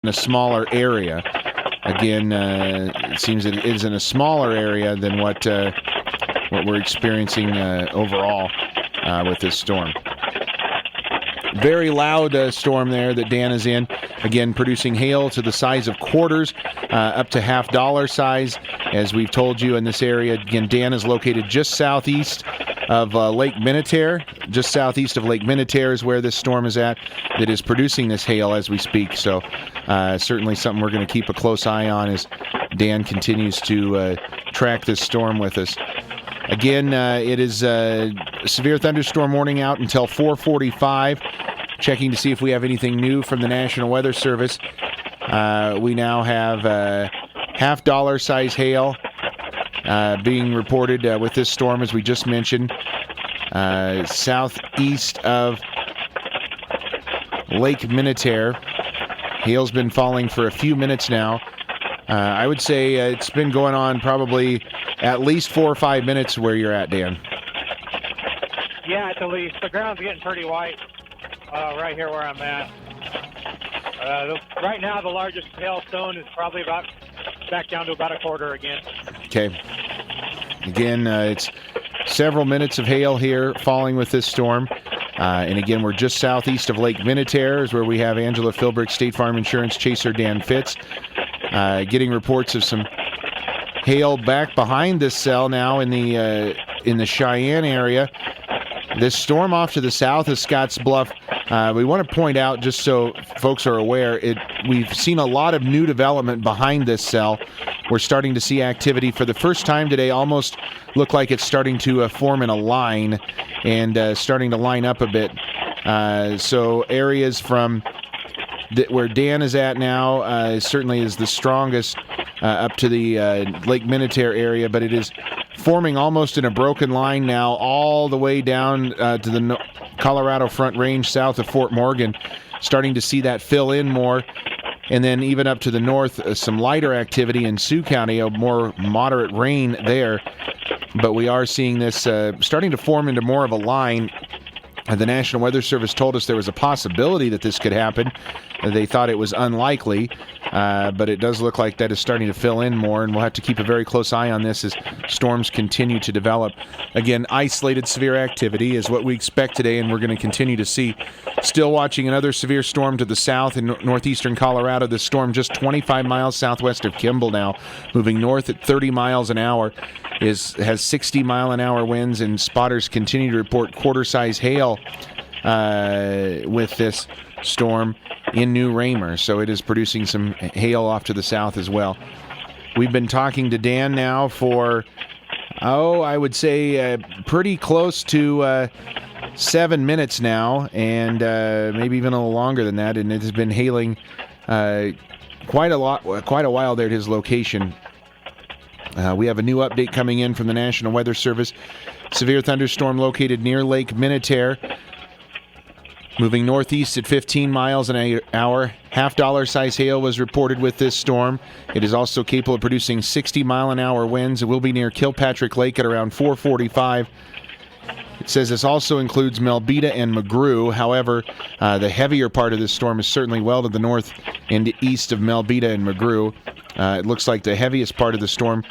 in a smaller area. Again, it seems that it is in a smaller area than what we're experiencing overall with this storm. Very loud storm there that Dan is in. Again, producing hail to the size of quarters, up to $half size, as we've told you in this area. Again, Dan is located just southeast of Lake Minnetonka. Just southeast of Lake Minnetonka is where this storm is at, that is producing this hail as we speak. So certainly something we're going to keep a close eye on as Dan continues to track this storm with us. Again, it is a severe thunderstorm warning out until 4:45. Checking to see if we have anything new from the National Weather Service. We now have $half size hail being reported with this storm, as we just mentioned, southeast of Lake Minnetonka. Hail's been falling for a few minutes now. I would say it's been going on probably at least 4 or 5 minutes where you're at, Dan. Yeah, at the least. The ground's getting pretty white right here where I'm at. Right now, the largest hailstone is probably about back down to about a quarter again. Okay. Again, it's several minutes of hail here falling with this storm. And again, we're just southeast of Lake Minnetonka, is where we have Angela Philbrick, State Farm Insurance chaser Dan Fitz, getting reports of some hail back behind this cell now in the Cheyenne area. This storm off to the south is Scottsbluff. We want to point out, just so folks are aware, we've seen a lot of new development behind this cell. We're starting to see activity for the first time today, almost look like it's starting to form in a line and starting to line up a bit. So areas from where Dan is at now certainly is the strongest up to the Lake Minnetonka area, but it is forming almost in a broken line now all the way down to the Colorado Front Range south of Fort Morgan, starting to see that fill in more. And then even up to the north, some lighter activity in Sioux County, a more moderate rain there. But we are seeing this starting to form into more of a line. The National Weather Service told us there was a possibility that this could happen. They thought it was unlikely, but it does look like that is starting to fill in more, and we'll have to keep a very close eye on this as storms continue to develop. Again, isolated severe activity is what we expect today, and we're going to continue to see. Still watching another severe storm to the south in northeastern Colorado. This storm just 25 miles southwest of Kimball now, moving north at 30 miles an hour. Has 60-mile-an-hour winds, and spotters continue to report quarter-size hail with this storm in New Raymer. So it is producing some hail off to the south as well. We've been talking to Dan now for, I would say pretty close to 7 minutes now, and maybe even a little longer than that. And it has been hailing quite a while there at his location. We have a new update coming in from the National Weather Service. Severe thunderstorm located near Lake Minnetonka, moving northeast at 15 miles an hour. $half size hail was reported with this storm. It is also capable of producing 60-mile-an-hour winds. It will be near Kilpatrick Lake at around 4:45. It says this also includes Melbeta and McGrew. However, the heavier part of this storm is certainly well to the north and east of Melbeta and McGrew. It looks like the heaviest part of the storm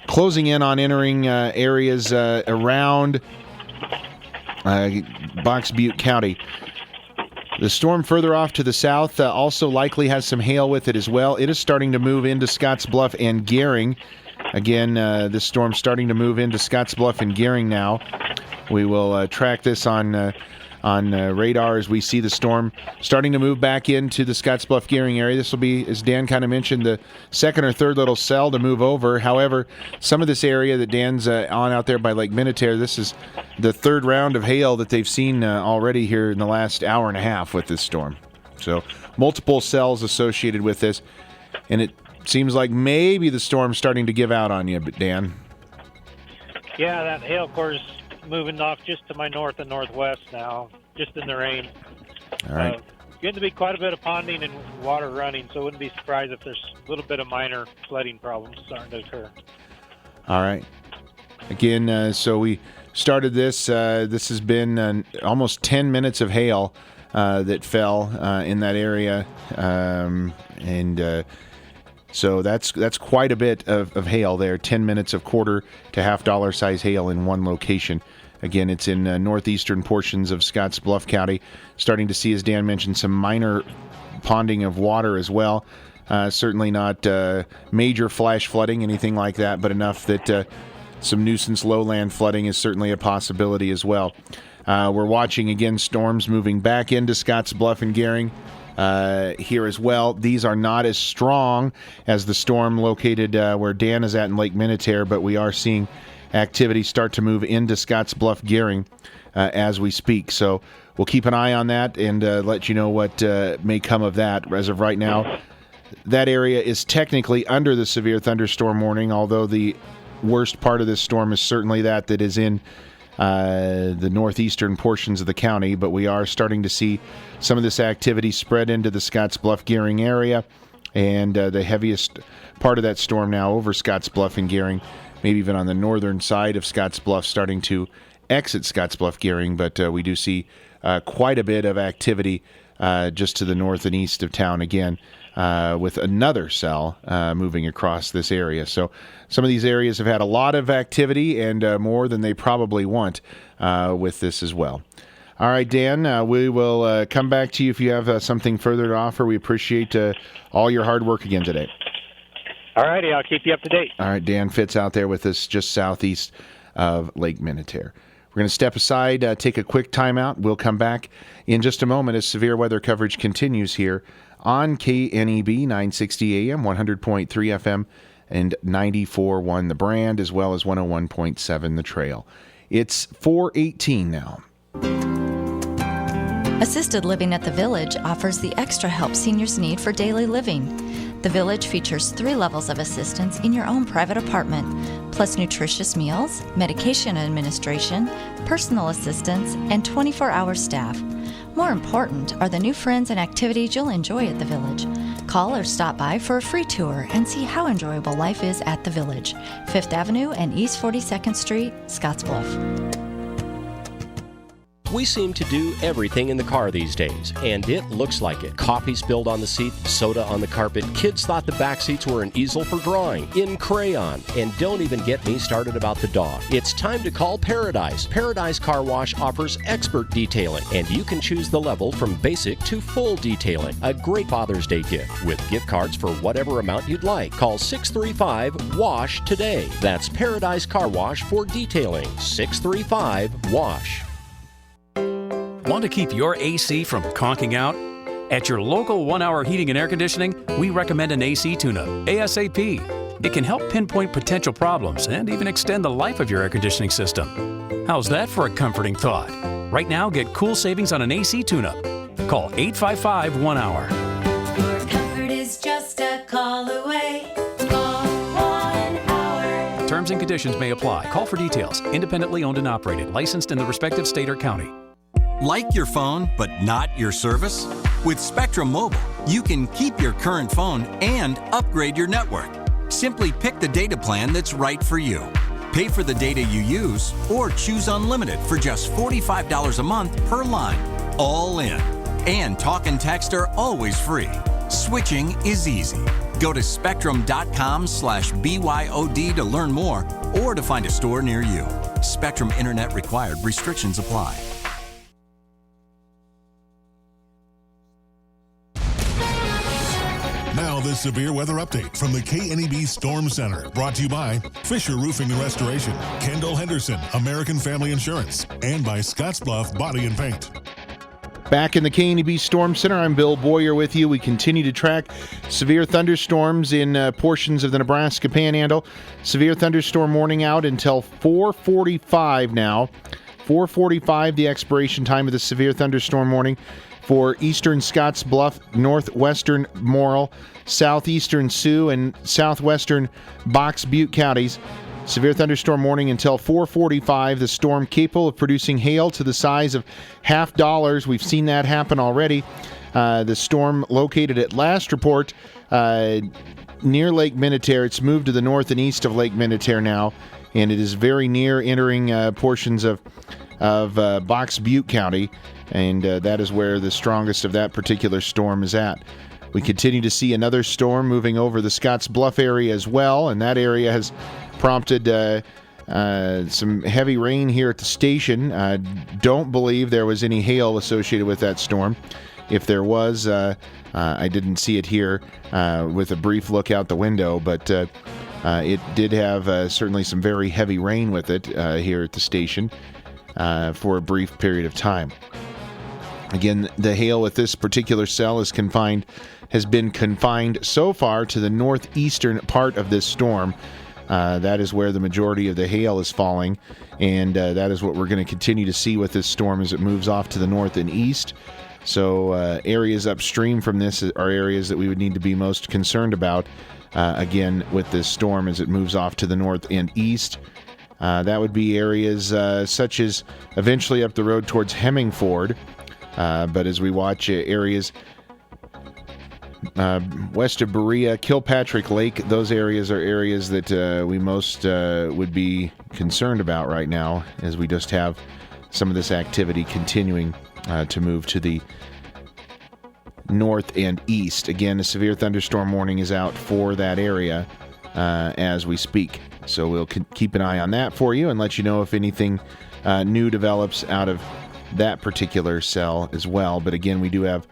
closing in on entering areas around Box Butte County. The storm further off to the south also likely has some hail with it as well. It is starting to move into Scottsbluff and Gering. Again, this storm starting to move into Scottsbluff and Gering now. We will track this on radar as we see the storm starting to move back into the Scottsbluff Gering area. This will be, as Dan kind of mentioned, the second or third little cell to move over. However, some of this area that Dan's on out there by Lake Minnetonka, this is the third round of hail that they've seen already here in the last hour and a half with this storm. So multiple cells associated with this, and it seems like maybe the storm's starting to give out on you, but Dan? Yeah, that hail core is moving off just to my north and northwest now, just in the rain. All right. Getting to be quite a bit of ponding and water running, so I wouldn't be surprised if there's a little bit of minor flooding problems starting to occur. All right. Again, so we started this. This has been almost 10 minutes of hail that fell in that area, so that's quite a bit of hail there. 10 minutes of quarter to half-dollar size hail in one location. Again, it's in northeastern portions of Scottsbluff County. Starting to see, as Dan mentioned, some minor ponding of water as well. Certainly not major flash flooding, anything like that, but enough that some nuisance lowland flooding is certainly a possibility as well. We're watching, again, storms moving back into Scottsbluff and Gering here as well. These are not as strong as the storm located where Dan is at in Lake Minnetonka, but we are seeing activity start to move into Scottsbluff Gering as we speak. So we'll keep an eye on that and let you know what may come of that. As of right now, that area is technically under the severe thunderstorm warning, although the worst part of this storm is certainly that is in the northeastern portions of the county, but we are starting to see some of this activity spread into the Scottsbluff-Gering area, and the heaviest part of that storm now over Scottsbluff and Gering, maybe even on the northern side of Scottsbluff, starting to exit Scottsbluff-Gering, but we do see quite a bit of activity just to the north and east of town again, with another cell moving across this area. So some of these areas have had a lot of activity and more than they probably want with this as well. All right, Dan, we will come back to you if you have something further to offer. We appreciate all your hard work again today. All righty, I'll keep you up to date. All right, Dan Fitz out there with us just southeast of Lake Minnetonka. We're going to step aside, take a quick timeout. We'll come back in just a moment as severe weather coverage continues here on KNEB 960 AM, 100.3 FM, and 94.1 The Brand, as well as 101.7 The Trail. It's 4:18 now. Assisted living at the Village offers the extra help seniors need for daily living. The Village features 3 levels of assistance in your own private apartment, plus nutritious meals, medication administration, personal assistance, and 24-hour staff. More important are the new friends and activities you'll enjoy at the Village. Call or stop by for a free tour and see how enjoyable life is at the Village, 5th Avenue and East 42nd Street, Scottsbluff. We seem to do everything in the car these days, and it looks like it. Coffee spilled on the seat, soda on the carpet, kids thought the back seats were an easel for drawing, in crayon, and don't even get me started about the dog. It's time to call Paradise. Paradise Car Wash offers expert detailing, and you can choose the level from basic to full detailing. A great Father's Day gift with gift cards for whatever amount you'd like. Call 635-WASH today. That's Paradise Car Wash for detailing. 635-WASH. Want to keep your AC from conking out? At your local 1-Hour Heating and Air Conditioning, we recommend an AC tune-up, ASAP. It can help pinpoint potential problems and even extend the life of your air conditioning system. How's that for a comforting thought? Right now, get cool savings on an AC tune-up. Call 855-1-HOUR. Your comfort is just a call away. Call 1-Hour. Terms and conditions may apply. Call for details. Independently owned and operated. Licensed in the respective state or county. Like your phone, but not your service? With Spectrum Mobile, you can keep your current phone and upgrade your network. Simply pick the data plan that's right for you. Pay for the data you use, or choose unlimited for just $45 a month per line. All in. And talk and text are always free. Switching is easy. Go to spectrum.com/BYOD to learn more or to find a store near you. Spectrum Internet required. Restrictions apply. Now the severe weather update from the KNEB Storm Center, brought to you by Fisher Roofing and Restoration, Kendall Henderson, American Family Insurance, and by Scottsbluff Body and Paint. Back in the KNEB Storm Center, I'm Bill Boyer with you. We continue to track severe thunderstorms in portions of the Nebraska Panhandle. Severe thunderstorm warning out until 4:45 now. 4:45, the expiration time of the severe thunderstorm warning for eastern Scottsbluff, northwestern Morrill, southeastern Sioux, and southwestern Box Butte counties. Severe thunderstorm warning until 4:45. The storm capable of producing hail to the size of $half. We've seen that happen already. The storm located at last report near Lake Minnetonka. It's moved to the north and east of Lake Minnetonka now, and it is very near entering portions of of Box Butte County, and that is where the strongest of that particular storm is at. We continue to see another storm moving over the Scottsbluff area as well, and that area has prompted some heavy rain here at the station. Don't believe there was any hail associated with that storm. If there was, I didn't see it here with a brief look out the window, but it did have certainly some very heavy rain with it here at the station for a brief period of time. Again, the hail with this particular cell has been confined so far to the northeastern part of this storm. That is where the majority of the hail is falling, and that is what we're going to continue to see with this storm as it moves off to the north and east. So areas upstream from this are areas that we would need to be most concerned about, again, with this storm as it moves off to the north and east. That would be areas such as eventually up the road towards Hemmingford, but as we watch areas west of Berea, Kilpatrick Lake, those areas are areas that we most would be concerned about right now, as we just have some of this activity continuing to move to the north and east. Again, a severe thunderstorm warning is out for that area as we speak. So we'll keep an eye on that for you and let you know if anything new develops out of that particular cell as well. But again, we do have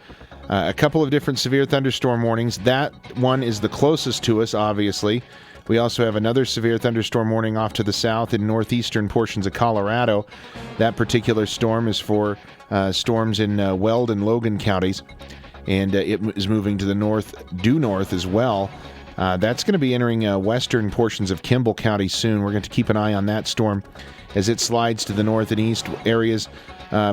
a couple of different severe thunderstorm warnings. That one is the closest to us, obviously. We also have another severe thunderstorm warning off to the south in northeastern portions of Colorado. That particular storm is for storms in Weld and Logan counties, and it is moving to the due north as well. That's going to be entering western portions of Kimball County soon. We're going to keep an eye on that storm as it slides to the north and east areas.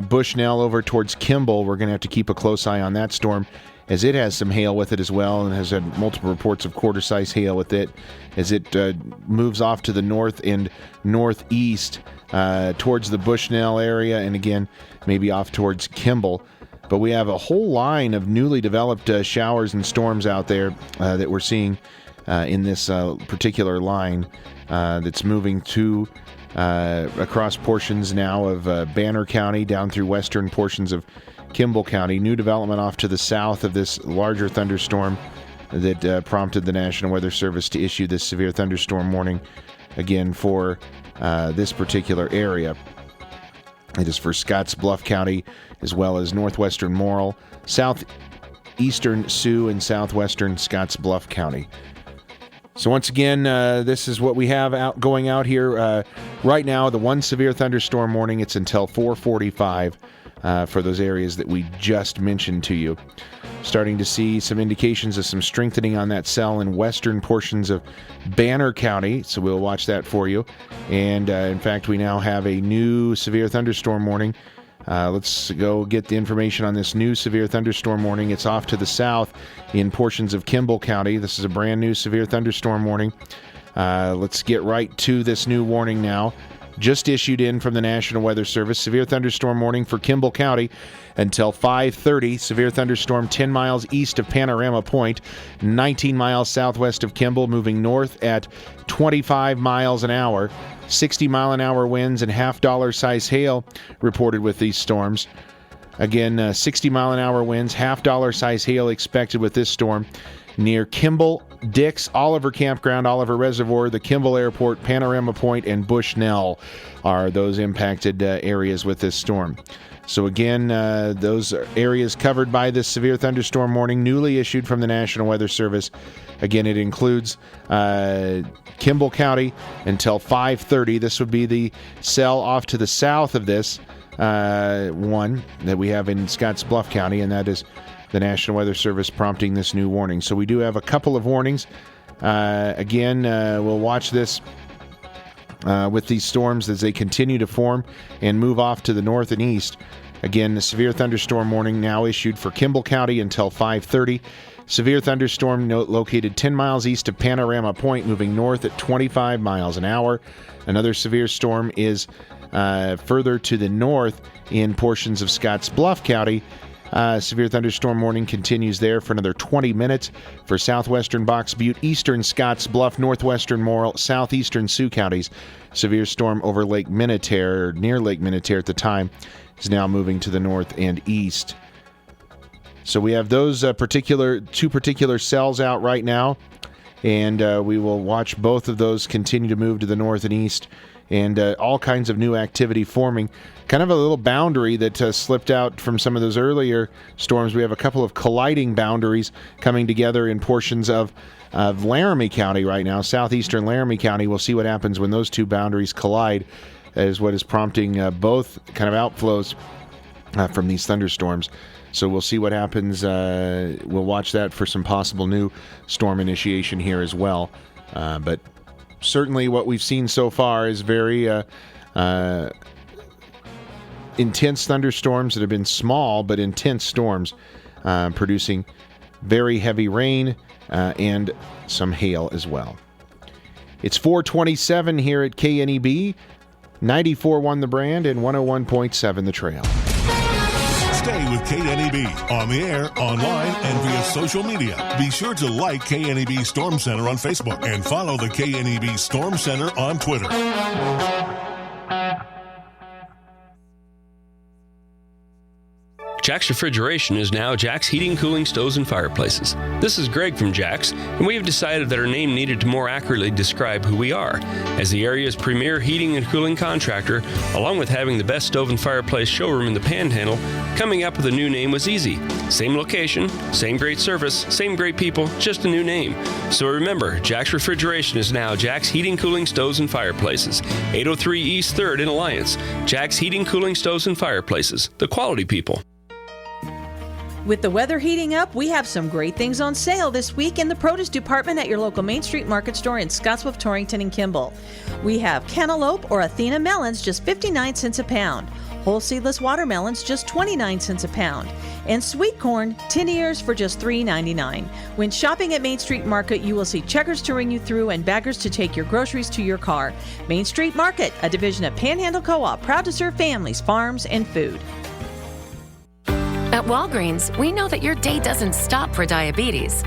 Bushnell over towards Kimball, we're going to have to keep a close eye on that storm as it has some hail with it as well and has had multiple reports of quarter-size hail with it as it moves off to the north and northeast towards the Bushnell area and again maybe off towards Kimball. But we have a whole line of newly developed showers and storms out there that we're seeing in this particular line that's moving to across portions now of Banner County down through western portions of Kimball County. New development off to the south of this larger thunderstorm that prompted the National Weather Service to issue this severe thunderstorm warning again for this particular area. It is for Scottsbluff County as well as northwestern Morrill, southeastern Sioux, and southwestern Scottsbluff County. So once again, this is what we have going out here right now. The one severe thunderstorm warning, it's until 4:45 for those areas that we just mentioned to you. Starting to see some indications of some strengthening on that cell in western portions of Banner County, so we'll watch that for you. And in fact, we now have a new severe thunderstorm warning. Let's go get the information on this new severe thunderstorm warning. It's off to the south in portions of Kimball County. This is a brand new severe thunderstorm warning. Let's get right to this new warning now. Just issued in from the National Weather Service. Severe thunderstorm warning for Kimball County until 5:30. Severe thunderstorm 10 miles east of Panorama Point, 19 miles southwest of Kimball, moving north at 25 miles an hour. 60-mile-an-hour winds and half-dollar size hail reported with these storms. Again, 60-mile-an-hour winds, half-dollar size hail expected with this storm near Kimball, Dix, Oliver Campground, Oliver Reservoir, the Kimball Airport, Panorama Point, and Bushnell are those impacted areas with this storm. So again, those areas covered by this severe thunderstorm warning, newly issued from the National Weather Service. Again, it includes Kimball County until 5:30. This would be the cell off to the south of this one that we have in Scottsbluff County, and that is the National Weather Service prompting this new warning. So we do have a couple of warnings. Again, we'll watch this with these storms as they continue to form and move off to the north and east. Again, the severe thunderstorm warning now issued for Kimball County until 5:30. Severe thunderstorm located 10 miles east of Panorama Point, moving north at 25 miles an hour. Another severe storm is further to the north in portions of Scottsbluff County. Severe thunderstorm warning continues there for another 20 minutes for southwestern Box Butte, eastern Scottsbluff, northwestern Morrill, southeastern Sioux counties. Severe storm over Lake Minnetonka, or near Lake Minnetonka at the time, is now moving to the north and east. So we have those two particular cells out right now, and we will watch both of those continue to move to the north and east, and all kinds of new activity forming. Kind of a little boundary that slipped out from some of those earlier storms. We have a couple of colliding boundaries coming together in portions of Laramie County right now, southeastern Laramie County. We'll see what happens when those two boundaries collide, is what is prompting both kind of outflows from these thunderstorms. So we'll see what happens. We'll watch that for some possible new storm initiation here as well. But certainly what we've seen so far is very intense thunderstorms that have been small but intense storms, producing very heavy rain and some hail as well. It's 4:27 here at KNEB, 94.1 The Brand and 101.7 The Trail. Stay with KNEB on the air, online, and via social media. Be sure to like KNEB Storm Center on Facebook and follow the KNEB Storm Center on Twitter. Jack's Refrigeration is now Jack's Heating, Cooling, Stoves, and Fireplaces. This is Greg from Jack's, and we have decided that our name needed to more accurately describe who we are. As the area's premier heating and cooling contractor, along with having the best stove and fireplace showroom in the Panhandle, coming up with a new name was easy. Same location, same great service, same great people, just a new name. So remember, Jack's Refrigeration is now Jack's Heating, Cooling, Stoves, and Fireplaces. 803 East 3rd in Alliance. Jack's Heating, Cooling, Stoves, and Fireplaces. The quality people. With the weather heating up, we have some great things on sale this week in the produce department at your local Main Street Market store in Scottsbluff, Torrington, and Kimball. We have cantaloupe or Athena melons, just 59 cents a pound. Whole seedless watermelons, just 29 cents a pound. And sweet corn, 10 ears for just $3.99. When shopping at Main Street Market, you will see checkers to ring you through and baggers to take your groceries to your car. Main Street Market, a division of Panhandle Co-op, proud to serve families, farms, and food. At Walgreens, we know that your day doesn't stop for diabetes.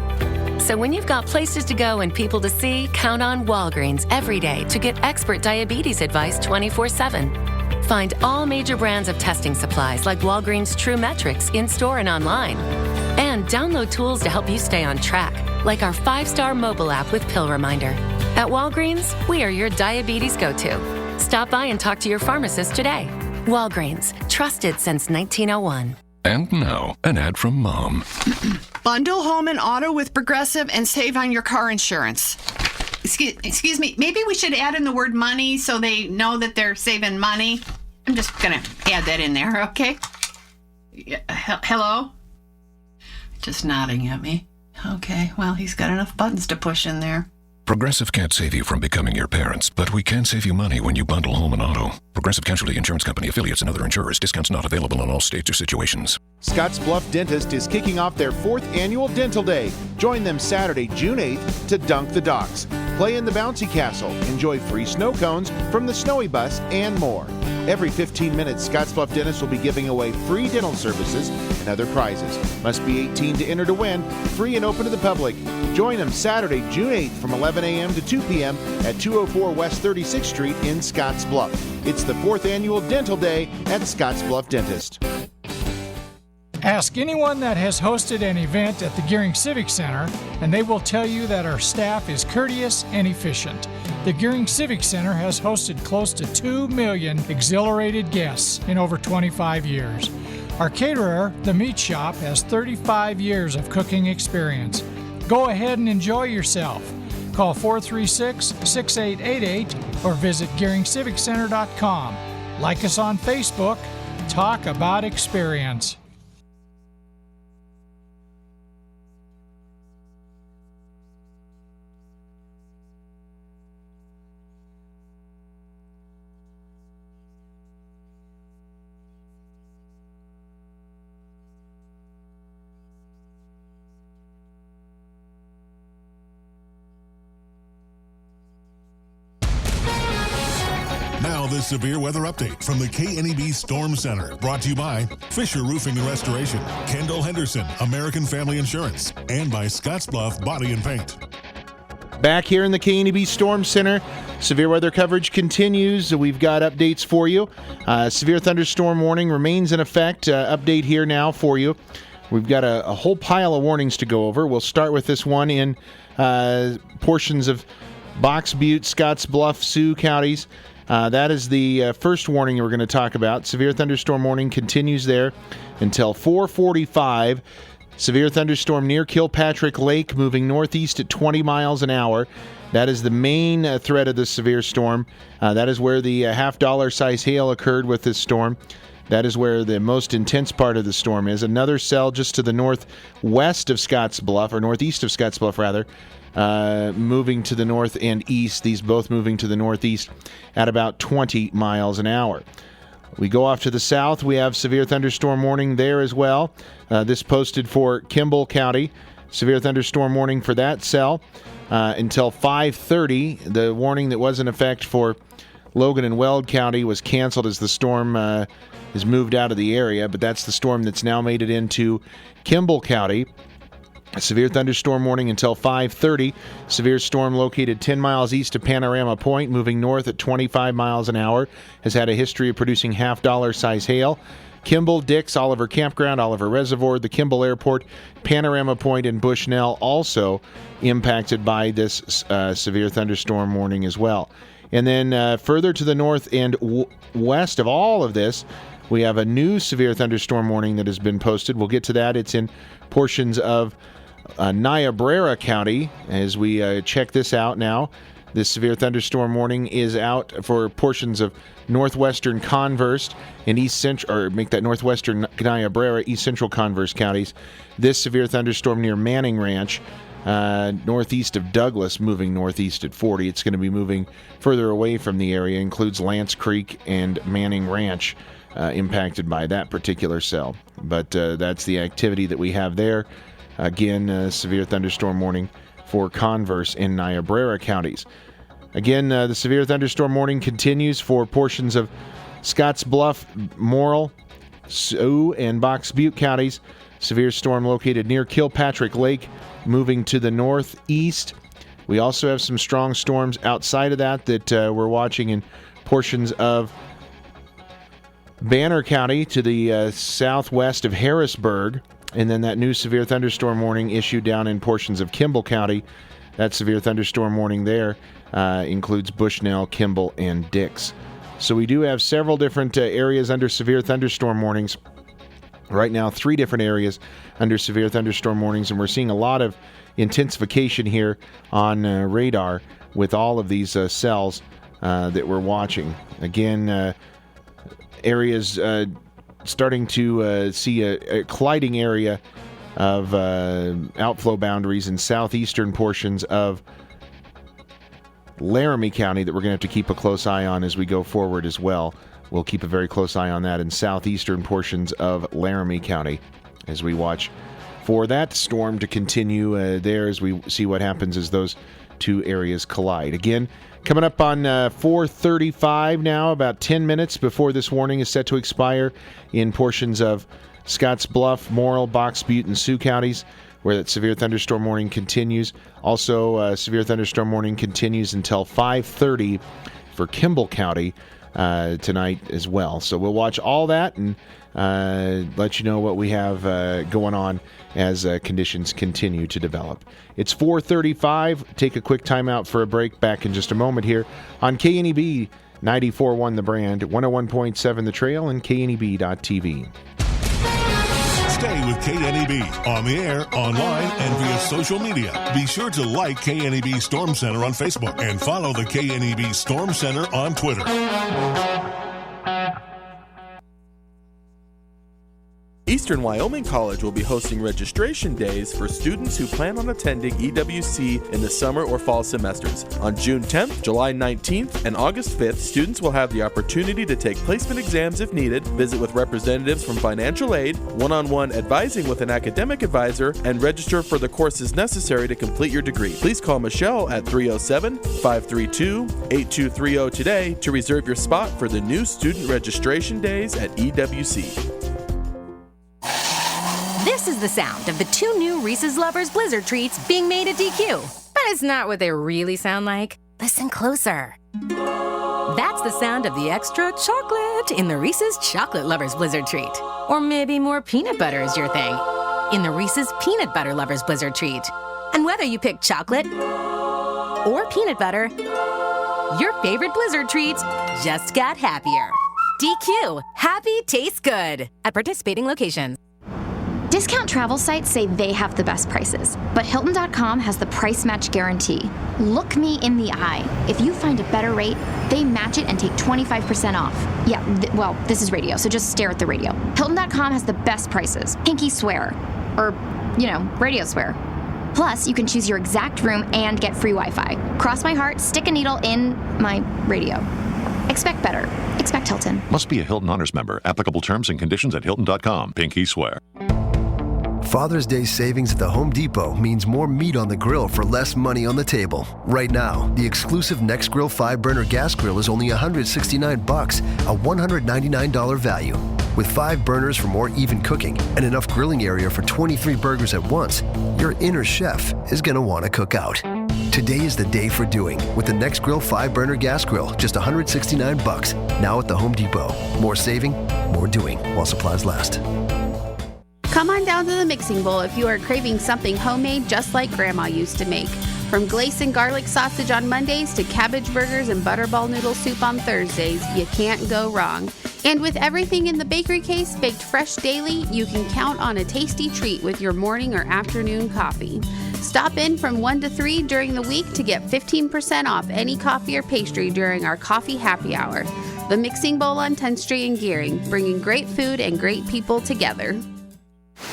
So when you've got places to go and people to see, count on Walgreens every day to get expert diabetes advice 24/7. Find all major brands of testing supplies like Walgreens True Metrics in-store and online. And download tools to help you stay on track, like our 5-star mobile app with Pill Reminder. At Walgreens, we are your diabetes go-to. Stop by and talk to your pharmacist today. Walgreens, trusted since 1901. And now, an ad from Mom. Bundle home and auto with Progressive and save on your car insurance. Excuse me, maybe we should add in the word money so they know that they're saving money. I'm just going to add that in there, okay? Hello? Just nodding at me. Okay, well, he's got enough buttons to push in there. Progressive can't save you from becoming your parents, but we can save you money when you bundle home and auto. Progressive Casualty Insurance Company, affiliates, and other insurers. Discounts not available in all states or situations. Scottsbluff Dentist is kicking off their 4th annual Dental Day. Join them Saturday, June 8th to dunk the docks, play in the bouncy castle, enjoy free snow cones from the Snowy Bus, and more. Every 15 minutes, Scottsbluff Dentist will be giving away free dental services and other prizes. Must be 18 to enter to win, free and open to the public. Join them Saturday, June 8th from 11 a.m. to 2 p.m. at 204 West 36th Street in Scottsbluff. It's the 4th annual Dental Day at Scottsbluff Dentist. Ask anyone that has hosted an event at the Gearing Civic Center, and they will tell you that our staff is courteous and efficient. The Gearing Civic Center has hosted close to 2 million exhilarated guests in over 25 years. Our caterer, The Meat Shop, has 35 years of cooking experience. Go ahead and enjoy yourself. Call 436-6888 or visit GearingCivicCenter.com. Like us on Facebook. Talk about experience. Now this severe weather update from the KNEB Storm Center, brought to you by Fisher Roofing and Restoration, Kendall Henderson, American Family Insurance, and by Scottsbluff Body and Paint. Back here in the KNEB Storm Center, severe weather coverage continues. We've got updates for you. Severe thunderstorm warning remains in effect. Update here now for you. We've got a whole pile of warnings to go over. We'll start with this one in portions of Box Butte, Scottsbluff, Sioux counties. That is the first warning we're going to talk about. Severe thunderstorm warning continues there until 4:45. Severe thunderstorm near Kilpatrick Lake, moving northeast at 20 miles an hour. That is the main threat of the severe storm. That is where the half-dollar size hail occurred with this storm. That is where the most intense part of the storm is. Another cell just to the northwest of Scottsbluff, or northeast of Scottsbluff, rather, moving to the north and east. These both moving to the northeast at about 20 miles an hour. We go off to the south. We have severe thunderstorm warning there as well. This posted for Kimball County. Severe thunderstorm warning for that cell until 5:30. The warning that was in effect for Logan and Weld County was canceled as the storm is moved out of the area, but that's the storm that's now made it into Kimball County. A severe thunderstorm warning until 5:30. Severe storm located 10 miles east of Panorama Point, moving north at 25 miles an hour, has had a history of producing half-dollar size hail. Kimball, Dix, Oliver Campground, Oliver Reservoir, the Kimball Airport, Panorama Point, and Bushnell also impacted by this severe thunderstorm warning as well. And then further to the north and west of all of this, we have a new severe thunderstorm warning that has been posted. We'll get to that. It's in portions of Niobrara County as we check this out now. This severe thunderstorm warning is out for portions of northwestern Converse and east central, or make that northwestern Niobrara, east central Converse counties. This severe thunderstorm near Manning Ranch, northeast of Douglas, moving northeast at 40. It's going to be moving further away from the area. Includes Lance Creek and Manning Ranch, impacted by that particular cell. But that's the activity that we have there. Again, severe thunderstorm warning for Converse and Niobrara counties. Again, the severe thunderstorm warning continues for portions of Scottsbluff, Morrill, Sioux, and Box Butte counties. Severe storm located near Kilpatrick Lake, moving to the northeast. We also have some strong storms outside of that we're watching in portions of Banner County to the southwest of Harrisburg. And then that new severe thunderstorm warning issued down in portions of Kimball County. That severe thunderstorm warning there includes Bushnell, Kimball, and Dix. So we do have several different areas under severe thunderstorm warnings. Right now, 3 different areas under severe thunderstorm warnings, and we're seeing a lot of intensification here on radar with all of these cells that we're watching. Again, areas starting to see a colliding area of outflow boundaries in southeastern portions of Laramie County that we're going to have to keep a close eye on as we go forward as well. We'll keep a very close eye on that in southeastern portions of Laramie County as we watch for that storm to continue there as we see what happens as those two areas collide. Again, coming up on 4:35 now, about 10 minutes before this warning is set to expire in portions of Scottsbluff, Morrill, Box Butte, and Sioux counties, where that severe thunderstorm warning continues. Also, severe thunderstorm warning continues until 5:30 for Kimball County tonight as well. So we'll watch all that and let you know what we have going on as conditions continue to develop. It's 4:35. Take a quick time out for a break. Back in just a moment here on KNEB 94.1 The Brand, 101.7 The Trail, and KNEB.TV. Stay with KNEB on the air, online, and via social media. Be sure to like KNEB Storm Center on Facebook and follow the KNEB Storm Center on Twitter. Eastern Wyoming College will be hosting registration days for students who plan on attending EWC in the summer or fall semesters. On June 10th, July 19th, and August 5th, students will have the opportunity to take placement exams if needed, visit with representatives from financial aid, one-on-one advising with an academic advisor, and register for the courses necessary to complete your degree. Please call Michelle at 307-532-8230 today to reserve your spot for the new student registration days at EWC. This is the sound of the 2 new Reese's Lovers Blizzard treats being made at DQ. But it's not what they really sound like. Listen closer. That's the sound of the extra chocolate in the Reese's Chocolate Lovers Blizzard treat. Or maybe more peanut butter is your thing in the Reese's Peanut Butter Lovers Blizzard treat. And whether you pick chocolate or peanut butter, your favorite Blizzard treats just got happier. DQ. Happy tastes good. At participating locations. Discount travel sites say they have the best prices, but Hilton.com has the price match guarantee. Look me in the eye. If you find a better rate, they match it and take 25% off. Yeah, well, this is radio, so just stare at the radio. Hilton.com has the best prices. Pinky swear. Or, radio swear. Plus, you can choose your exact room and get free Wi-Fi. Cross my heart, stick a needle in my radio. Expect better. Expect Hilton. Must be a Hilton Honors member. Applicable terms and conditions at Hilton.com. Pinky swear. Father's Day savings at the Home Depot means more meat on the grill for less money on the table. Right now, the exclusive Next Grill 5-burner gas grill is only $169, a $199 value. With 5 burners for more even cooking and enough grilling area for 23 burgers at once, your inner chef is going to want to cook out. Today is the day for doing with the Next Grill 5-burner gas grill, just $169, now at the Home Depot. More saving, more doing while supplies last. Come on down to the mixing bowl if you are craving something homemade just like Grandma used to make. From glace and garlic sausage on Mondays to cabbage burgers and butterball noodle soup on Thursdays, you can't go wrong. And with everything in the bakery case baked fresh daily, you can count on a tasty treat with your morning or afternoon coffee. Stop in from 1 to 3 during the week to get 15% off any coffee or pastry during our coffee happy hour. The Mixing Bowl on 10th Street in Gearing, bringing great food and great people together.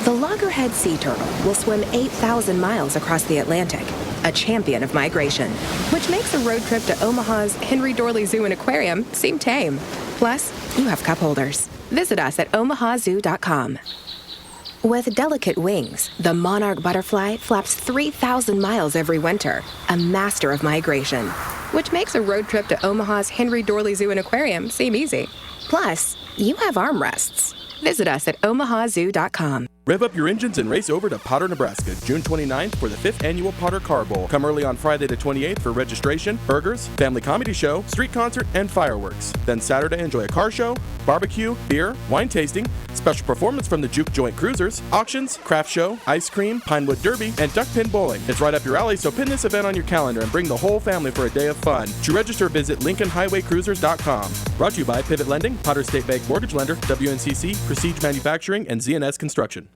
The loggerhead sea turtle will swim 8,000 miles across the Atlantic, a champion of migration, which makes a road trip to Omaha's Henry Dorley Zoo and Aquarium seem tame. Plus, you have cup holders. Visit us at omahazoo.com. With delicate wings, the monarch butterfly flaps 3,000 miles every winter, a master of migration, which makes a road trip to Omaha's Henry Dorley Zoo and Aquarium seem easy. Plus, you have armrests. Visit us at omahazoo.com. Rev up your engines and race over to Potter, Nebraska, June 29th for the 5th Annual Potter Car Bowl. Come early on Friday the 28th for registration, burgers, family comedy show, street concert, and fireworks. Then Saturday, enjoy a car show, barbecue, beer, wine tasting, special performance from the Juke Joint Cruisers, auctions, craft show, ice cream, Pinewood Derby, and duck pin bowling. It's right up your alley, so pin this event on your calendar and bring the whole family for a day of fun. To register, visit LincolnHighwayCruisers.com. Brought to you by Pivot Lending, Potter State Bank Mortgage Lender, WNCC, Prestige Manufacturing, and ZNS Construction.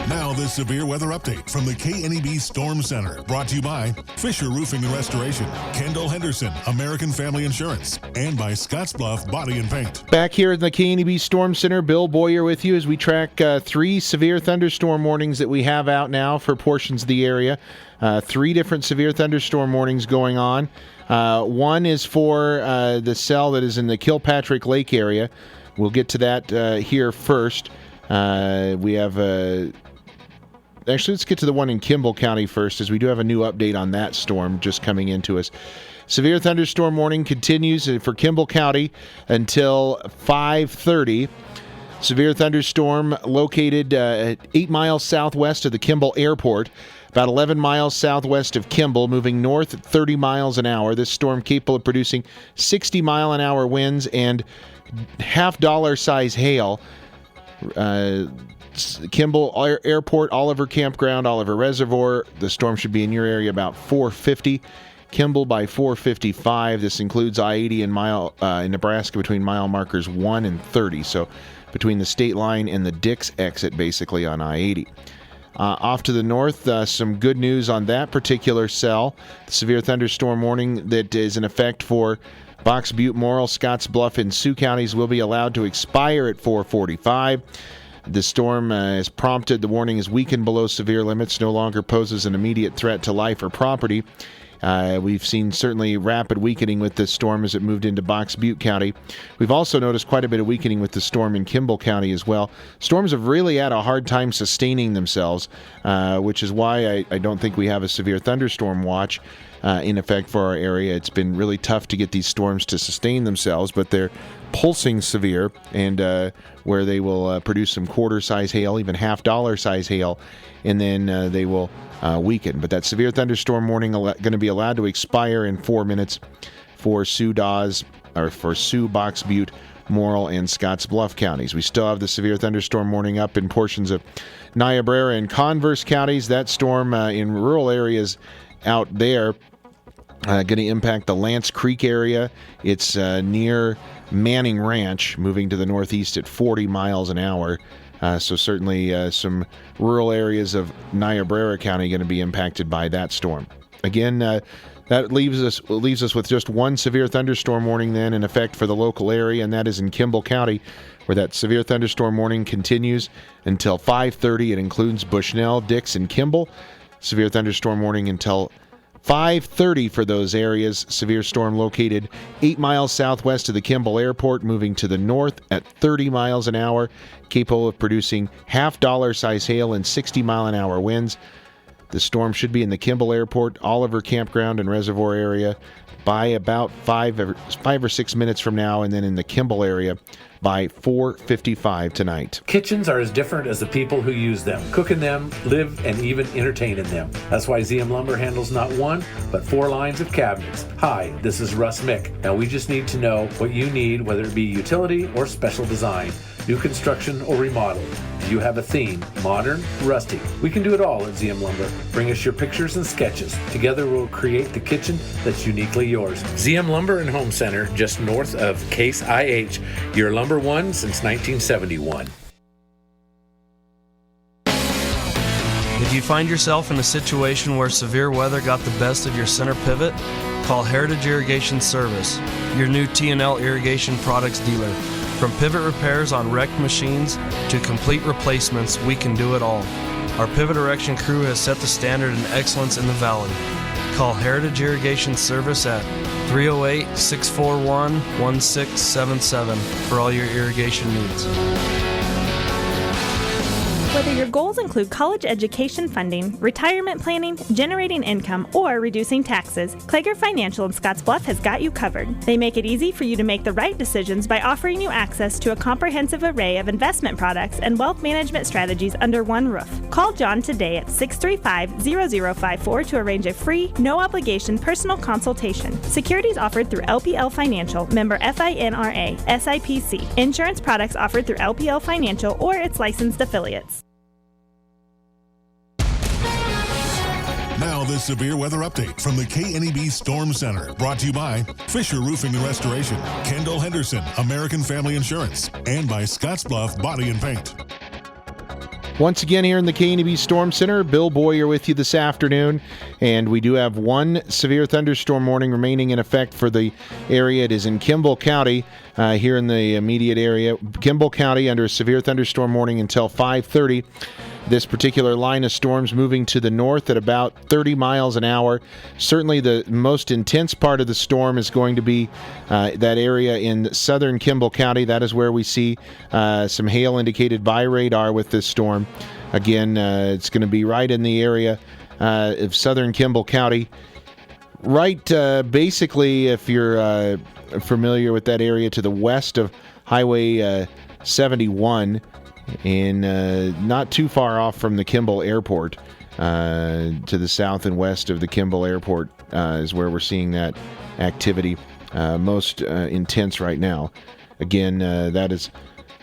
Now this severe weather update from the KNEB Storm Center, brought to you by Fisher Roofing and Restoration, Kendall Henderson, American Family Insurance, and by Scottsbluff Body and Paint. Back here in the KNEB Storm Center, Bill Boyer with you as we track 3 severe thunderstorm warnings that we have out now for portions of the area. 3 different severe thunderstorm warnings going on. One is for the cell that is in the Kilpatrick Lake area. We'll get to that here first. We have actually, let's get to the one in Kimball County first, as we do have a new update on that storm just coming into us. Severe thunderstorm warning continues for Kimball County until 5:30. Severe thunderstorm located 8 miles southwest of the Kimball Airport, about 11 miles southwest of Kimball, moving north at 30 miles an hour. This storm capable of producing 60-mile-an-hour winds and half-dollar size hail. Kimball Airport, Oliver Campground, Oliver Reservoir. The storm should be in your area about 4:50. Kimball by 4:55. This includes I-80 in Nebraska between mile markers 1 and 30. So between the state line and the Dix exit, basically on I-80. Off to the north, some good news on that particular cell. The severe thunderstorm warning that is in effect for Box Butte, Morrill, Scottsbluff, and Sioux counties will be allowed to expire at 4:45. The storm has prompted, the warning is weakened below severe limits, no longer poses an immediate threat to life or property. We've seen certainly rapid weakening with this storm as it moved into Box Butte County. We've also noticed quite a bit of weakening with the storm in Kimball County as well. Storms have really had a hard time sustaining themselves, which is why I don't think we have a severe thunderstorm watch in effect for our area. It's been really tough to get these storms to sustain themselves, but they're pulsing severe, and where they will produce some quarter-size hail, even half-dollar size hail, and then they will weaken. But that severe thunderstorm warning going to be allowed to expire in 4 minutes for Sioux, Box Butte, Morrill, and Scottsbluff counties. We still have the severe thunderstorm warning up in portions of Niobrara and Converse counties. That storm in rural areas out there going to impact the Lance Creek area. It's near Manning Ranch, moving to the northeast at 40 miles an hour. So certainly some rural areas of Niobrara County going to be impacted by that storm. Again, that leaves us with just one severe thunderstorm warning then in effect for the local area, and that is in Kimball County, where that severe thunderstorm warning continues until 5:30. It includes Bushnell, Dix, and Kimball. Severe thunderstorm warning until 5:30 for those areas. Severe storm located 8 miles southwest of the Kimball Airport, moving to the north at 30 miles an hour, capable of producing half-dollar size hail and 60-mile-an-hour winds. The storm should be in the Kimball Airport, Oliver Campground, and Reservoir area by about 5 or 6 minutes from now, and then in the Kimball area by 4:55 tonight. Kitchens are as different as the people who use them, cook in them, live, and even entertain in them. That's why ZM Lumber handles not one, but 4 lines of cabinets. Hi, this is Russ Mick. Now we just need to know what you need, whether it be utility or special design, new construction or remodel. Do you have a theme, modern, rustic? We can do it all at ZM Lumber. Bring us your pictures and sketches. Together we'll create the kitchen that's uniquely yours. ZM Lumber and Home Center, just north of Case IH, your Lumber One since 1971. If you find yourself in a situation where severe weather got the best of your center pivot, call Heritage Irrigation Service, your new T&L irrigation products dealer. From pivot repairs on wrecked machines to complete replacements, we can do it all. Our pivot erection crew has set the standard in excellence in the valley. Call Heritage Irrigation Service at 308-641-1677 for all your irrigation needs. Whether your goals include college education funding, retirement planning, generating income, or reducing taxes, Klager Financial in Scottsbluff has got you covered. They make it easy for you to make the right decisions by offering you access to a comprehensive array of investment products and wealth management strategies under one roof. Call John today at 635-0054 to arrange a free, no-obligation personal consultation. Securities offered through LPL Financial, member FINRA, SIPC. Insurance products offered through LPL Financial or its licensed affiliates. Now this severe weather update from the KNEB Storm Center, brought to you by Fisher Roofing and Restoration, Kendall Henderson, American Family Insurance, and by Scottsbluff Body and Paint. Once again here in the KNEB Storm Center, Bill Boyer with you this afternoon, and we do have one severe thunderstorm warning remaining in effect for the area. It is in Kimball County, here in the immediate area. Kimball County under a severe thunderstorm warning until 5:30. This particular line of storms moving to the north at about 30 miles an hour. Certainly the most intense part of the storm is going to be that area in southern Kimball County. That is where we see some hail indicated by radar with this storm. Again, it's going to be right in the area of southern Kimball County. Right, basically, if you're familiar with that area, to the west of Highway 71, and not too far off from the Kimball Airport, to the south and west of the Kimball Airport is where we're seeing that activity most intense right now. Again, that is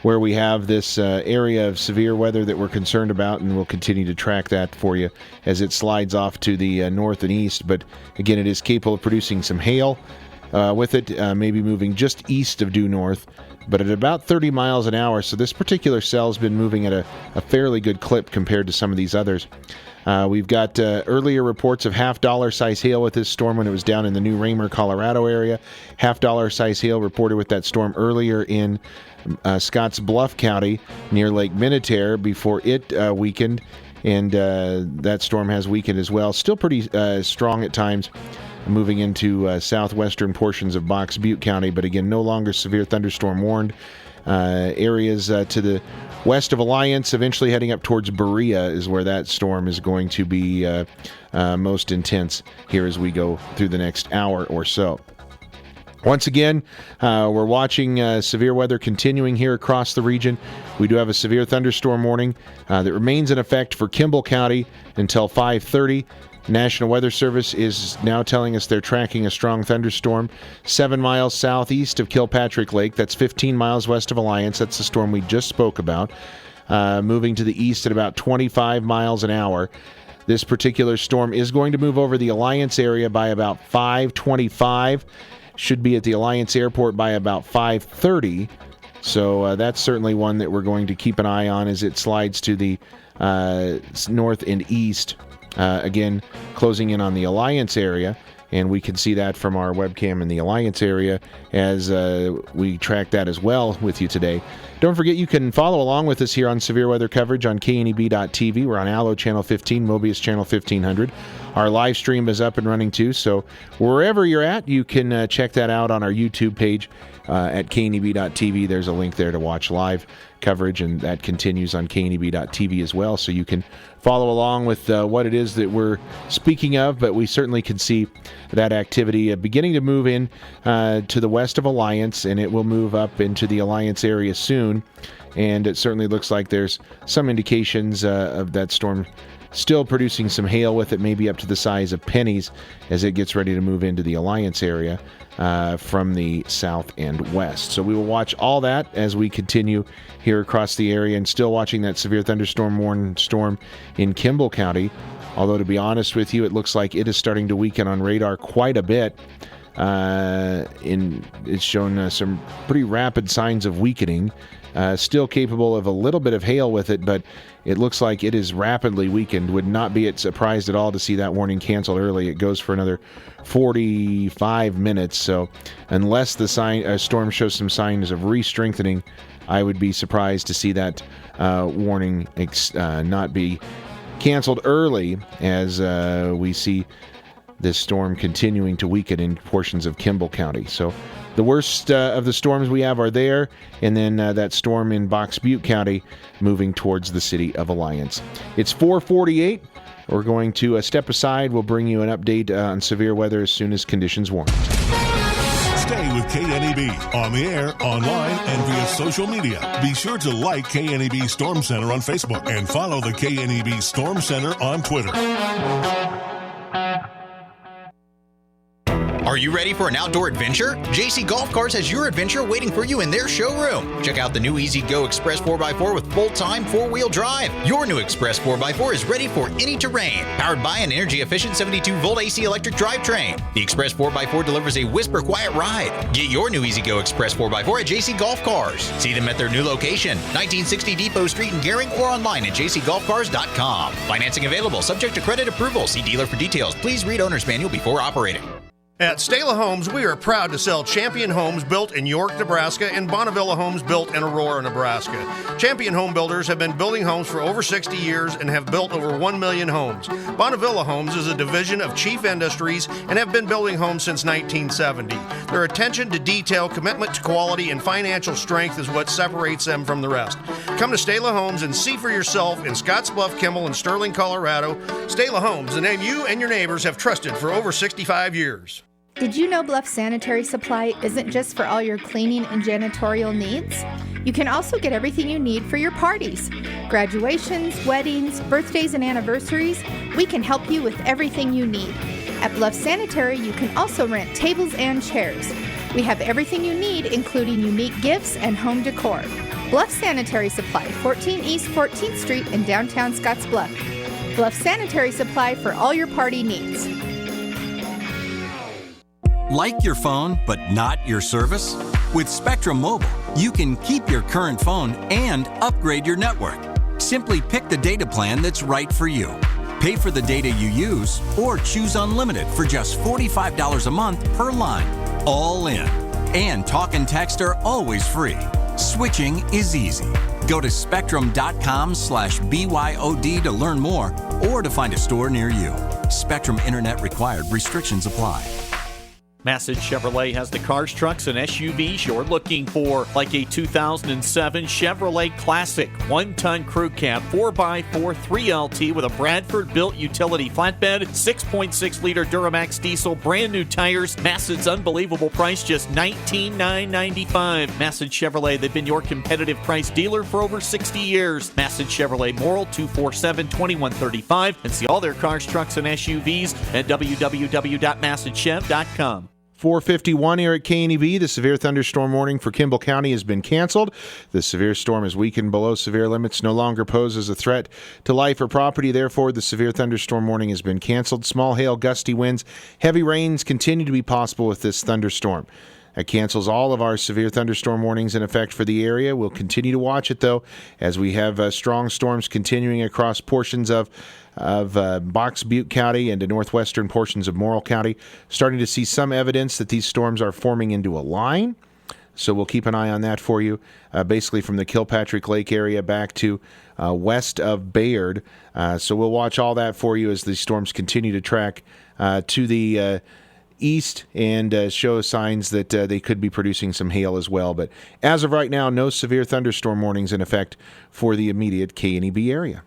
where we have this area of severe weather that we're concerned about, and we'll continue to track that for you as it slides off to the north and east. But again, it is capable of producing some hail with it, maybe moving just east of due north but at about 30 miles an hour. So this particular cell's been moving at a fairly good clip compared to some of these others. We've got earlier reports of half-dollar size hail with this storm when it was down in the New Raymer, Colorado area. Half-dollar size hail reported with that storm earlier in Scottsbluff County near Lake Minnetonka before it weakened, and that storm has weakened as well. Still pretty strong at times, moving into southwestern portions of Box Butte County, but again, no longer severe thunderstorm warned. Areas to the west of Alliance, eventually heading up towards Berea, is where that storm is going to be most intense here as we go through the next hour or so. Once again, we're watching severe weather continuing here across the region. We do have a severe thunderstorm warning that remains in effect for Kimball County until 5:30. National Weather Service is now telling us they're tracking a strong thunderstorm 7 miles southeast of Kilpatrick Lake. That's 15 miles west of Alliance. That's the storm we just spoke about. Moving to the east at about 25 miles an hour. This particular storm is going to move over the Alliance area by about 5:25. Should be at the Alliance Airport by about 5:30. So that's certainly one that we're going to keep an eye on as it slides to the north and east. Again, closing in on the Alliance area, and we can see that from our webcam in the Alliance area as we track that as well with you today. Don't forget you can follow along with us here on severe weather coverage on kneb.tv. We're on Allo Channel 15, Mobius Channel 1500. Our live stream is up and running too, so wherever you're at, you can check that out on our YouTube page at kneb.tv. There's a link there to watch live coverage, and that continues on kneb.tv as well, so you can follow along with what it is that we're speaking of. But we certainly can see that activity beginning to move in to the west of Alliance, and it will move up into the Alliance area soon. And it certainly looks like there's some indications of that storm still producing some hail with it, maybe up to the size of pennies as it gets ready to move into the Alliance area from the south and west. So we will watch all that as we continue here across the area, and still watching that severe thunderstorm warning storm in Kimball County. Although, to be honest with you, it looks like it is starting to weaken on radar quite a bit. It's shown some pretty rapid signs of weakening. Still capable of a little bit of hail with it, but it looks like it is rapidly weakened. Would not be surprised at all to see that warning canceled early. It goes for another 45 minutes. So unless the storm shows some signs of re-strengthening, I would be surprised to see that warning not be canceled early, as we see this storm continuing to weaken in portions of Kimball County. So the worst of the storms we have are there, and then that storm in Box Butte County moving towards the city of Alliance. It's 4:48. We're going to step aside. We'll bring you an update on severe weather as soon as conditions warrant. Stay with KNEB on the air, online, and via social media. Be sure to like KNEB Storm Center on Facebook and follow the KNEB Storm Center on Twitter. Are you ready for an outdoor adventure? JC Golf Cars has your adventure waiting for you in their showroom. Check out the new Easy Go Express 4x4 with full-time four-wheel drive. Your new Express 4x4 is ready for any terrain, powered by an energy-efficient 72-volt AC electric drivetrain. The Express 4x4 delivers a whisper-quiet ride. Get your new Easy Go Express 4x4 at JC Golf Cars. See them at their new location, 1960 Depot Street in Gering, or online at jcgolfcars.com. Financing available, subject to credit approval. See dealer for details. Please read owner's manual before operating. At Stala Homes, we are proud to sell Champion homes built in York, Nebraska, and Bonnevilla homes built in Aurora, Nebraska. Champion home builders have been building homes for over 60 years and have built over 1 million homes. Bonnevilla Homes is a division of Chief Industries and have been building homes since 1970. Their attention to detail, commitment to quality, and financial strength is what separates them from the rest. Come to Stala Homes and see for yourself in Scottsbluff, Kimball, and Sterling, Colorado. Stala Homes, the name you and your neighbors have trusted for over 65 years. Did you know Bluff Sanitary Supply isn't just for all your cleaning and janitorial needs? You can also get everything you need for your parties. Graduations, weddings, birthdays, and anniversaries, we can help you with everything you need. At Bluff Sanitary, you can also rent tables and chairs. We have everything you need, including unique gifts and home decor. Bluff Sanitary Supply, 14 East 14th Street in downtown Scottsbluff. Bluff Sanitary Supply for all your party needs. Like your phone, but not your service? With Spectrum Mobile, you can keep your current phone and upgrade your network. Simply pick the data plan that's right for you. Pay for the data you use or choose unlimited for just $45 a month per line. All in. And talk and text are always free. Switching is easy. Go to spectrum.com/BYOD to learn more or to find a store near you. Spectrum Internet required. Restrictions apply. Massage Chevrolet has the cars, trucks, and SUVs you're looking for, like a 2007 Chevrolet Classic 1-ton crew cab 4x4 3LT with a Bradford-built utility flatbed, 6.6-liter Duramax diesel, brand new tires. Massage's unbelievable price, just $19,995. Massage Chevrolet, they've been your competitive price dealer for over 60 years. Massage Chevrolet, Morrill, 247-2135, and see all their cars, trucks, and SUVs at www.massagechev.com. 4:51 here at KNEB. The severe thunderstorm warning for Kimball County has been canceled. The severe storm is weakened below severe limits, no longer poses a threat to life or property. Therefore, the severe thunderstorm warning has been canceled. Small hail, gusty winds, heavy rains continue to be possible with this thunderstorm. That cancels all of our severe thunderstorm warnings in effect for the area. We'll continue to watch it, though, as we have strong storms continuing across portions of Box Butte County and the northwestern portions of Morrill County. Starting to see some evidence that these storms are forming into a line. So we'll keep an eye on that for you, basically from the Kilpatrick Lake area back to west of Bayard. So we'll watch all that for you as these storms continue to track to the east and show signs that they could be producing some hail as well. But as of right now, no severe thunderstorm warnings in effect for the immediate KNEB area.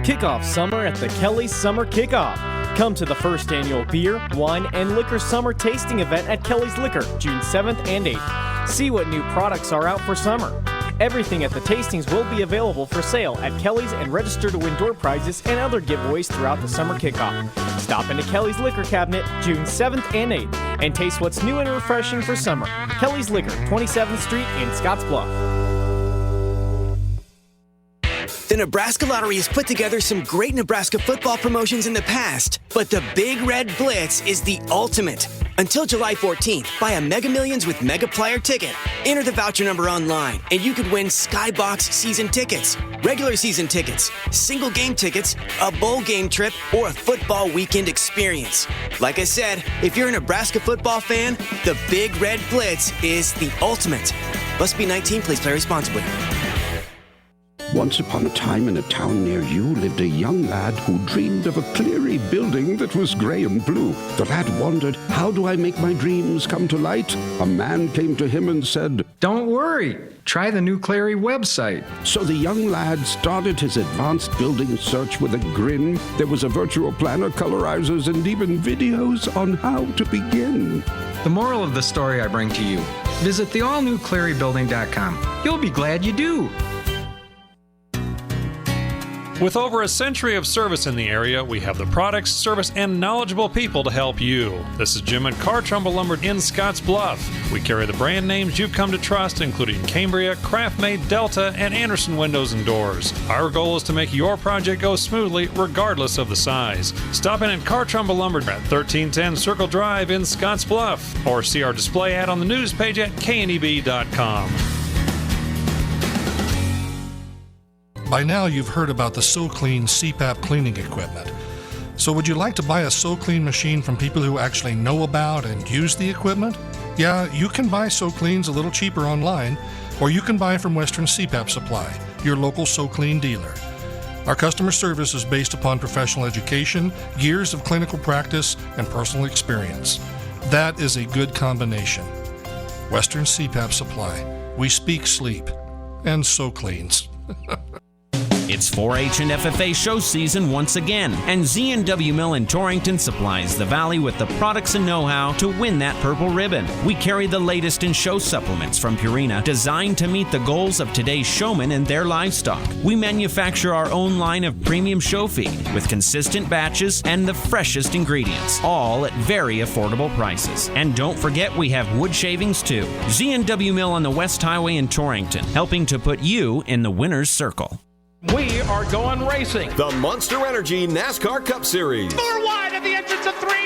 Kick off summer at the Kelly's Summer Kickoff. Come to the first annual beer, wine, and liquor summer tasting event at Kelly's Liquor, June 7th and 8th. See what new products are out for summer. Everything at the tastings will be available for sale at Kelly's and register to win door prizes and other giveaways throughout the summer kickoff. Stop into Kelly's Liquor Cabinet June 7th and 8th and taste what's new and refreshing for summer. Kelly's Liquor, 27th Street in Scottsbluff. The Nebraska Lottery has put together some great Nebraska football promotions in the past, but the Big Red Blitz is the ultimate. Until July 14th, buy a Mega Millions with Mega Plier ticket. Enter the voucher number online, and you could win Skybox season tickets, regular season tickets, single game tickets, a bowl game trip, or a football weekend experience. Like I said, if you're a Nebraska football fan, the Big Red Blitz is the ultimate. Must be 19, please play responsibly. Once upon a time in a town near you lived a young lad who dreamed of a Cleary building that was gray and blue. The lad wondered, how do I make my dreams come to light? A man came to him and said, "Don't worry, try the new Cleary website." So the young lad started his advanced building search with a grin. There was a virtual planner, colorizers, and even videos on how to begin. The moral of the story I bring to you, visit the allnewclearybuilding.com. You'll be glad you do. With over a century of service in the area, we have the products, service, and knowledgeable people to help you. This is Jim at Car Trumbull Lumber in Scottsbluff. We carry the brand names you've come to trust, including Cambria, Craftmate, Delta, and Anderson Windows and Doors. Our goal is to make your project go smoothly, regardless of the size. Stop in at Car Trumbull Lumber at 1310 Circle Drive in Scottsbluff, or see our display ad on the news page at kneb.com. By now, you've heard about the SoClean CPAP cleaning equipment. So would you like to buy a SoClean machine from people who actually know about and use the equipment? Yeah, you can buy SoCleans a little cheaper online, or you can buy from Western CPAP Supply, your local SoClean dealer. Our customer service is based upon professional education, years of clinical practice, and personal experience. That is a good combination. Western CPAP Supply. We speak sleep. And SoCleans. It's 4-H and FFA show season once again, and Z&W Mill in Torrington supplies the Valley with the products and know-how to win that purple ribbon. We carry the latest in show supplements from Purina, designed to meet the goals of today's showmen and their livestock. We manufacture our own line of premium show feed with consistent batches and the freshest ingredients, all at very affordable prices. And don't forget, we have wood shavings too. Z&W Mill on the West Highway in Torrington, helping to put you in the winner's circle. We are going racing. The Monster Energy NASCAR Cup Series. 4 wide at the entrance of 3.